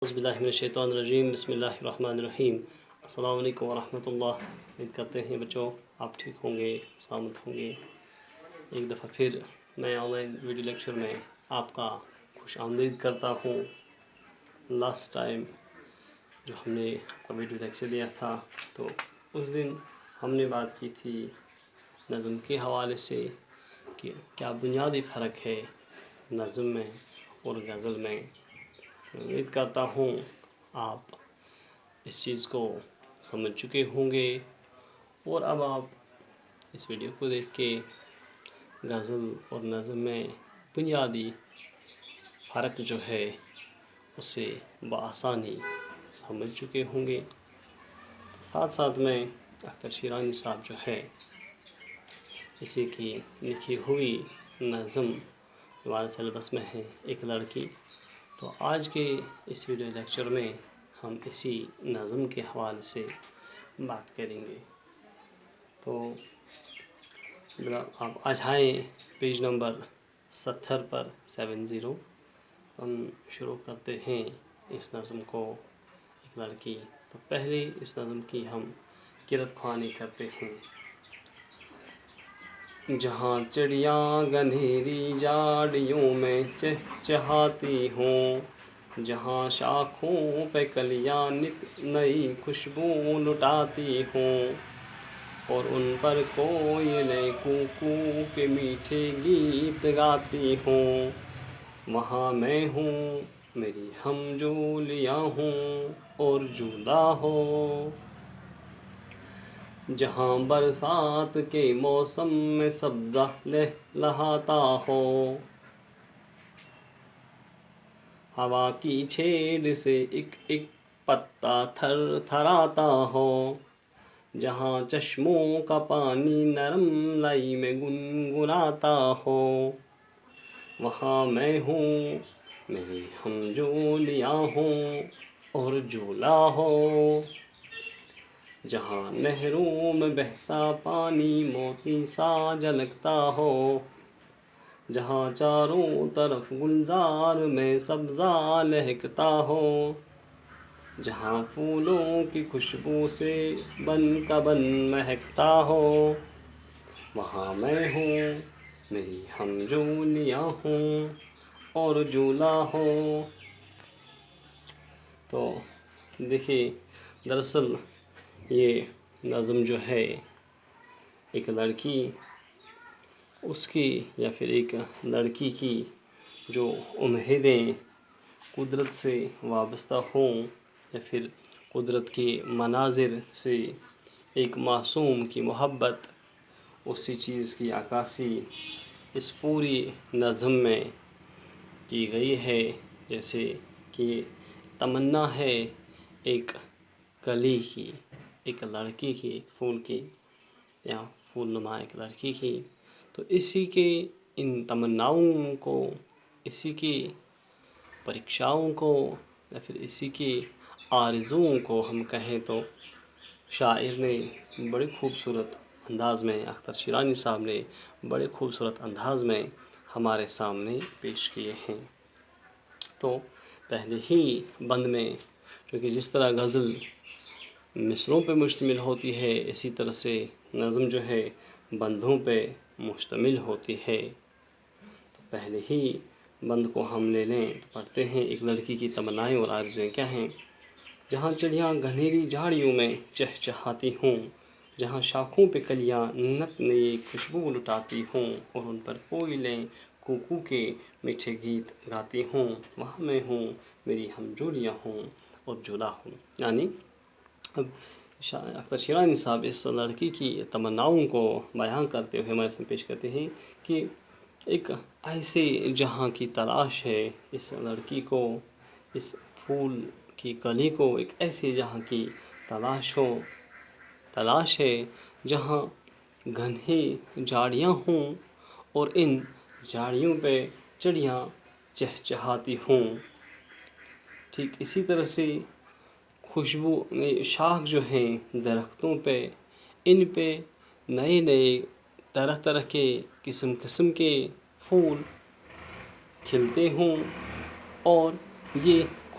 اعوذ باللہ من الشیطان الرجیم، بسم اللہ الرحمن الرحیم۔ السلام علیکم ورحمۃ اللہ۔ امید کرتے ہیں بچوں آپ ٹھیک ہوں گے، سلامت ہوں گے۔ ایک دفعہ پھر نئے آن لائن ویڈیو لیکچر میں آپ کا خوش آمدید کرتا ہوں۔ لاسٹ ٹائم جو ہم نے آپ کا ویڈیو لیکچر دیا تھا تو اس دن ہم نے بات کی تھی نظم کے حوالے سے کہ کیا بنیادی فرق ہے نظم میں اور غزل میں۔ امید کرتا ہوں آپ اس چیز کو سمجھ چکے ہوں گے، اور اب آپ اس ویڈیو کو دیکھ کے غزل اور نظم میں بنیادی فرق جو ہے اسے بآسانی سمجھ چکے ہوں گے۔ ساتھ ساتھ میں اختر شیرانی صاحب جو ہے اسی کی لکھی ہوئی نظم ہمارے سلیبس میں ہے ایک لڑکی، تو آج کے اس ویڈیو لیکچر میں ہم اسی نظم کے حوالے سے بات کریں گے۔ تو آپ آج آئیں پیج نمبر 70 پر 70، ہم شروع کرتے ہیں اس نظم کو ایک لڑکی۔ تو پہلے اس نظم کی ہم قرأت خوانی کرتے ہیں۔ جہاں چڑیاں گنہری جھاڑیوں میں چہچہاتی ہوں، جہاں شاخوں پہ کلیاں نت نئی خوشبو لٹاتی ہوں، اور ان پر کوئلیں کوکو کے میٹھے گیت گاتی ہوں، وہاں میں ہوں، میری ہم جولیاں ہوں اور جھولا ہو۔ جہاں برسات کے موسم میں سبزہ لہلہاتا ہو، ہوا کی چھیڑ سے ایک ایک پتا تھر تھراتا ہو، جہاں چشموں کا پانی نرم لائی میں گنگناتا ہو، وہاں میں ہوں، میری ہم جولیاں ہوں اور جھولا ہو۔ جہاں نہروں میں بہتا پانی موتی سا جھلکتا ہو، جہاں چاروں طرف گلزار میں سبزہ لہکتا ہو، جہاں پھولوں کی خوشبو سے بن کا بن مہکتا ہو، وہاں میں ہوں، میری ہم جولیاں ہوں اور جھولا ہو۔ تو دیکھیے دراصل یہ نظم جو ہے ایک لڑکی اس کی یا پھر ایک لڑکی کی جو امیدیں قدرت سے وابستہ ہوں، یا پھر قدرت کے مناظر سے ایک معصوم کی محبت، اسی چیز کی عکاسی اس پوری نظم میں کی گئی ہے۔ جیسے کہ تمنا ہے ایک کلی کی، ایک لڑکی کی، ایک پھول کی یا پھول نما ایک لڑکی کی، تو اسی کے ان تمناؤں کو، اسی کی پریکشاؤں کو، یا پھر اسی کی آرزوؤں کو ہم کہیں تو شاعر نے بڑے خوبصورت انداز میں، اختر شیرانی صاحب نے بڑے خوبصورت انداز میں ہمارے سامنے پیش کیے ہیں۔ تو پہلے ہی بند میں، کیونکہ جس طرح غزل مصروں پہ مشتمل ہوتی ہے، اسی طرح سے نظم جو ہے بندوں پہ مشتمل ہوتی ہے۔ تو پہلے ہی بند کو ہم لے لیں تو پڑھتے ہیں، ایک لڑکی کی تمنائیں اور آرزوئیں کیا ہیں۔ جہاں چڑیاں گھنیری جھاڑیوں میں چہچہاتی ہوں، جہاں شاخوں پہ کلیاں نت نئی خوشبو لٹاتی ہوں، اور ان پر کوئلیں کوکو کے میٹھے گیت گاتی ہوں، وہاں میں ہوں، میری ہم جولیاں ہوں اور جھولا ہوں۔ یعنی اب اختر شیرانی صاحب اس لڑکی کی تمناؤں کو بیان کرتے ہوئے ہمارے سامنے پیش کرتے ہیں کہ ایک ایسے جہاں کی تلاش ہے اس لڑکی کو، اس پھول کی کلی کو، ایک ایسے جہاں کی تلاش ہے جہاں گھنی جھاڑیاں ہوں اور ان جھاڑیوں پہ چڑیاں چہچہاتی ہوں۔ ٹھیک اسی طرح سے خوشبو شاخ جو ہیں درختوں پہ، ان پہ نئے نئے طرح طرح کے قسم قسم کے پھول کھلتے ہوں، اور یہ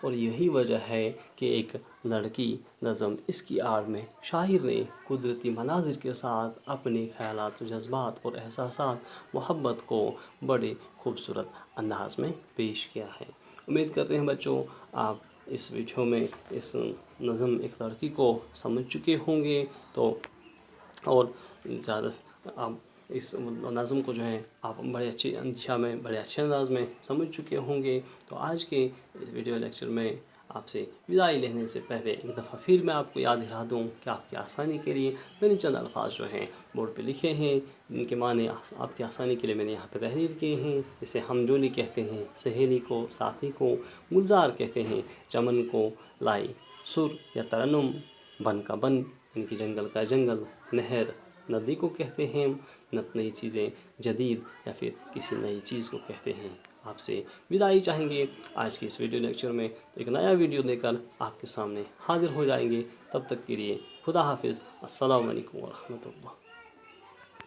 اور یہی وجہ ہے کہ ایک لڑکی نظم اس کی آڑ میں شاعر نے قدرتی مناظر کے ساتھ اپنے خیالات و جذبات اور احساسات محبت کو بڑے خوبصورت انداز میں پیش کیا ہے۔ امید کرتے ہیں بچوں آپ اس ویڈیو میں اس نظم ایک لڑکی کو سمجھ چکے ہوں گے، تو اور زیادہ آپ اس نظم کو جو ہے آپ بڑے اچھی اندشا میں بڑے اچھے انداز میں سمجھ چکے ہوں گے۔ تو آج کے اس ویڈیو لیکچر میں آپ سے وداعی لینے سے پہلے ایک دفعہ پھر میں آپ کو یاد دلا دوں کہ آپ کی آسانی کے لیے میں نے چند الفاظ جو ہیں بورڈ پہ لکھے ہیں، ان کے معنی آپ کی آسانی کے لیے میں نے یہاں پہ تحریر کیے ہیں۔ جسے ہمجولی کہتے ہیں سہیلی کو، ساتھی کو گلزار کہتے ہیں، چمن کو لائی سر یا ترنم، بن کا بن یعنی کہ جنگل کا جنگل، نہر ندی کو کہتے ہیں، نئی چیزیں جدید یا پھر کسی نئی چیز کو کہتے ہیں۔ آپ سے وداعی چاہیں گے آج کی اس ویڈیو لیکچر میں، تو ایک نیا ویڈیو لے کر آپ کے سامنے حاضر ہو جائیں گے۔ تب تک کے لیے خدا حافظ، السلام علیکم ورحمۃ اللہ۔